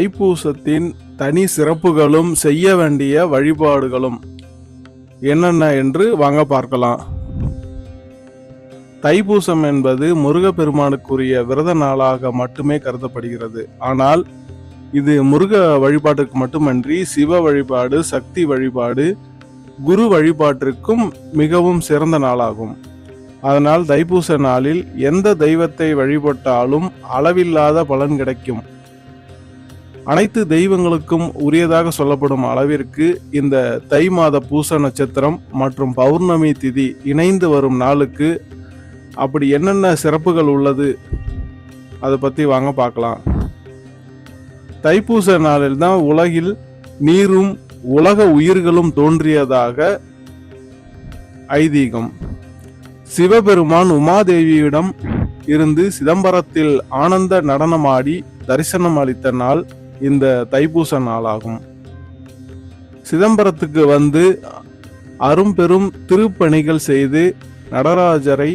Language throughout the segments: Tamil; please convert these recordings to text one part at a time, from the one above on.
தைப்பூசத்தின் தனி சிறப்புகளும் செய்ய வேண்டிய வழிபாடுகளும் என்னென்ன என்று வாங்க பார்க்கலாம். தைப்பூசம் என்பது முருகப்பெருமானுக்குரிய விரத நாளாக மட்டுமே கருதப்படுகிறது. ஆனால் இது முருக வழிபாட்டிற்கு மட்டுமன்றி சிவ வழிபாடு, சக்தி வழிபாடு, குரு வழிபாட்டிற்கும் மிகவும் சிறந்த நாளாகும். அதனால் தைப்பூச நாளில் எந்த தெய்வத்தை வழிபட்டாலும் அளவில்லாத பலன் கிடைக்கும். அனைத்து தெய்வங்களுக்கும் உரியதாக சொல்லப்படும் அளவிற்கு இந்த தை மாத பூச நட்சத்திரம் மற்றும் பௌர்ணமி திதி இணைந்து வரும் நாளுக்கு அப்படி என்னென்ன சிறப்புகள் உள்ளது அதை பற்றி வாங்க பார்க்கலாம். தைப்பூச நாளில் தான் உலகில் நீரும் உலக உயிர்களும் தோன்றியதாக ஐதீகம். சிவபெருமான் உமாதேவியிடம் இருந்து சிதம்பரத்தில் ஆனந்த நடனமாடி தரிசனம் அளித்த நாள் இந்த தைப்பூச நாளாகும். சிதம்பரத்துக்கு வந்து அரும்பெரும் திருப்பணிகள் செய்து நடராஜரை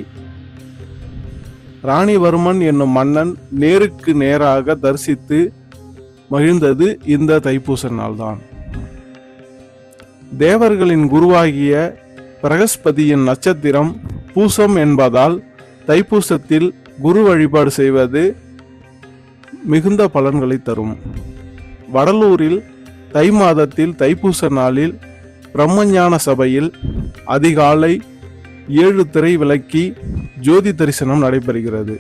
ராணிவர்மன் என்னும் மன்னன் நேருக்கு நேராக தரிசித்து மகிழ்ந்தது இந்த தைப்பூச நாள்தான். தேவர்களின் குருவாகிய பிரகஸ்பதியின் நட்சத்திரம் பூசம் என்பதால் தைப்பூசத்தில் குரு வழிபாடு செய்வது மிகுந்த பலன்களை தரும். வடலூரில் தை மாதத்தில் தைப்பூச நாளில் பிரம்மஞான சபையில் அதிகாலை 7 திரை விளக்கி ஜோதி தரிசனம் நடைபெறுகிறது.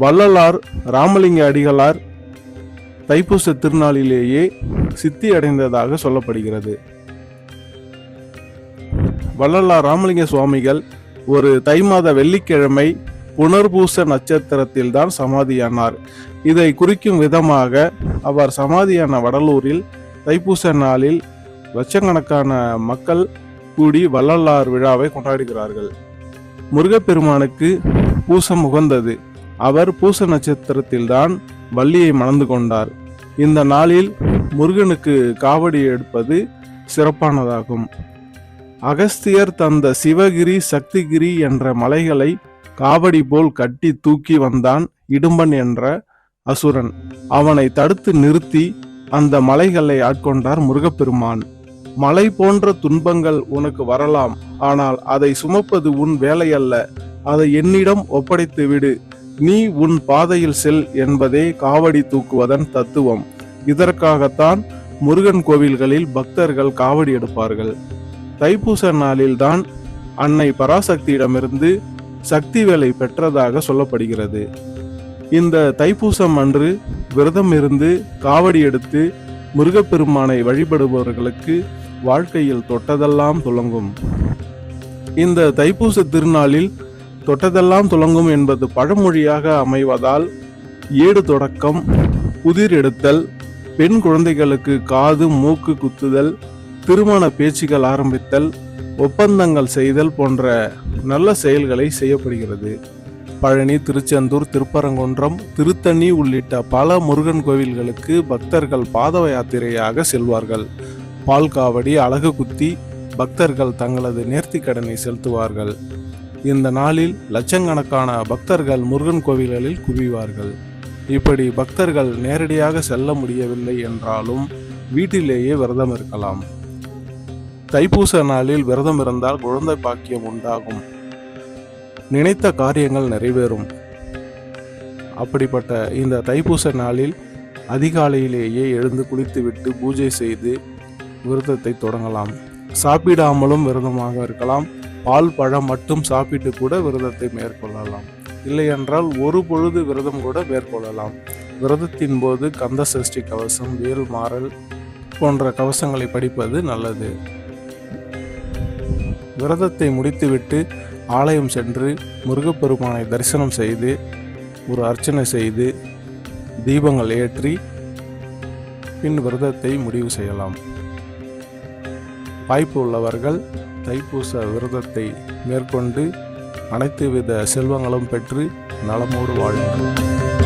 வள்ளலார் ராமலிங்க அடிகளார் தைப்பூச திருநாளிலேயே சித்தி அடைந்ததாக சொல்லப்படுகிறது. வள்ளலார் ராமலிங்க சுவாமிகள் ஒரு தை மாத வெள்ளிக்கிழமை புனர்பூச நட்சத்திரத்தில் தான் சமாதியானார். இதை குறிக்கும் விதமாக அவர் சமாதியான வடலூரில் தைப்பூச நாளில் லட்சக்கணக்கான மக்கள் கூடி வள்ளலார் விழாவை கொண்டாடுகிறார்கள். முருகப்பெருமானுக்கு பூசம் உகந்தது. அவர் பூச நட்சத்திரத்தில் தான் வள்ளியை மணந்து கொண்டார். இந்த நாளில் முருகனுக்கு காவடி எடுப்பது சிறப்பானதாகும். அகஸ்தியர் தந்த சிவகிரி, சக்திகிரி என்ற மலைகளை காவடி போல் கட்டி தூக்கி வந்தான் இடும்பன் என்ற அசுரன். அவனை தடுத்து நிறுத்தி அந்த மலைகளை ஆட்கொண்டார் முருகப்பெருமான். மலை போன்ற துன்பங்கள் உனக்கு வரலாம், ஆனால் அதை சுமப்பது உன் வேலையல்ல. அதை என்னிடம் ஒப்படைத்து விடு. நீ உன் பாதையில் செல் என்பதே காவடி தூக்குவதன் தத்துவம். இதற்காகத்தான் முருகன் கோவில்களில் பக்தர்கள் காவடி எடுப்பார்கள். தைப்பூச நாளில்தான் அன்னை பராசக்தியிடமிருந்து சக்தி வேலை பெற்றதாக சொல்லப்படுகிறது. இந்த தைப்பூசம் அன்று விரதம் இருந்து காவடி எடுத்து முருகப்பெருமானை வழிபடுபவர்களுக்கு வாழ்க்கையில் தொட்டதெல்லாம் துலங்கும். இந்த தைப்பூச திருநாளில் தொட்டதெல்லாம் துலங்கும் என்பது பழமொழியாக அமைவதால் ஏடு தொடக்கம், புதிர் எடுத்தல், பெண் குழந்தைகளுக்கு காது மூக்கு குத்துதல், திருமண பேச்சுகள் ஆரம்பித்தல், ஒப்பந்தங்கள் செய்தல் போன்ற நல்ல செயல்களை செய்யப்படுகிறது. பழனி, திருச்செந்தூர், திருப்பரங்குன்றம், திருத்தணி உள்ளிட்ட பல முருகன் கோவில்களுக்கு பக்தர்கள் பாத யாத்திரையாக செல்வார்கள். பால் காவடி, அலகு குத்தி பக்தர்கள் தங்களது நேர்த்திக்கடனை செலுத்துவார்கள். இந்த நாளில் லட்சக்கணக்கான பக்தர்கள் முருகன் கோவில்களில் குவிவார்கள். இப்படி பக்தர்கள் நேரடியாக செல்ல முடியவில்லை என்றாலும் வீட்டிலேயே விரதம் இருக்கலாம். தைப்பூச நாளில் விரதம் இருந்தால் குழந்தை பாக்கியம் உண்டாகும். நினைத்த காரியங்கள் நிறைவேறும். அப்படிப்பட்ட இந்த தைப்பூச நாளில் அதிகாலையிலேயே எழுந்து குளித்துவிட்டு பூஜை செய்து விரதத்தை தொடங்கலாம். சாப்பிடாமலும் விரதமாக இருக்கலாம். பால், பழம் மட்டும் சாப்பிட்டு கூட விரதத்தை மேற்கொள்ளலாம். இல்லையென்றால் ஒரு பொழுது விரதம் கூட மேற்கொள்ளலாம். விரதத்தின் போது கந்த சஷ்டி கவசம், வேல் மாறல் போன்ற கவசங்களை படிப்பது நல்லது. விரதத்தை முடித்துவிட்டு ஆலயம் சென்று முருகப்பெருமானை தரிசனம் செய்து ஒரு அர்ச்சனை செய்து தீபங்கள் ஏற்றி பின் விரதத்தை முடிவு செய்யலாம். வாய்ப்பு உள்ளவர்கள் தைப்பூச விரதத்தை மேற்கொண்டு அனைத்து வித செல்வங்களும் பெற்று நலமோடு வாழுங்கள்.